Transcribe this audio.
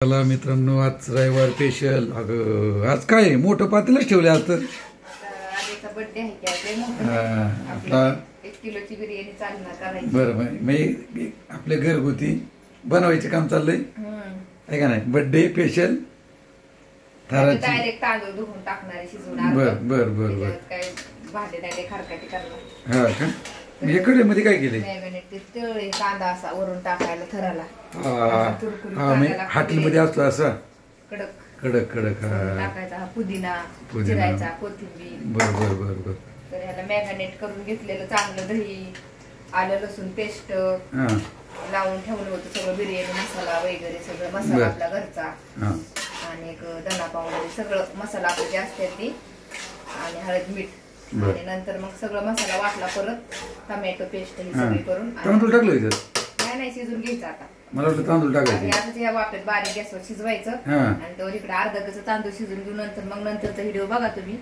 चला मित्रांनो, आज रविवार स्पेशल. अगं आज काय मोठं पातेलच ठेवले आज तर. बर्थडे आहे की आपला 1 किलोची बिर्याणी चालणार करायची. बरं मी आपले घरगुती बनवायचे काम चाललंय आहे का नाही. बर्थडे स्पेशल डायरेक्ट तांदूळ धुवून टाकणारे शिजवून. बरं बरं बरं बरं काय भांडे दांडे खारकाटी करणार. हा का. मी इकडे मध्ये काय केले तळे कांदा असा वरून टाकायला थराला. हा मी हॉटेलमध्ये असतो असा कडक कडक कडक. टाकायचा हा पुदिना चिरायचा, कोथिंबीर. बरं बरं बरं बरं. तर ह्याला मॅरिनेट करून घेतलेलं चांगलं दही, आलं लसूण पेस्ट लावून ठेवलं होतं. सगळं बिर्याणी मसाला वगैरे सगळं मसाला आपला घरचा आणि एक धना पावडर सगळं मसाला आपले जे असते ते आणि हळद मीठ. आणि नंतर मग सगळं मसाला वाटला, परत टमॅटो पेस्ट ही सगळी करून तांदूळ टाकलं नाही शिजून घ्यायचं. आता मला वाटतं तांदूळ टाकायचे. आता या वाफेत बारीक गॅसवर शिजवायचं आणि तो इकडे अर्धा तांदूळ शिजून घेऊन नंतर मग नंतरचा व्हिडिओ बघा तुम्ही.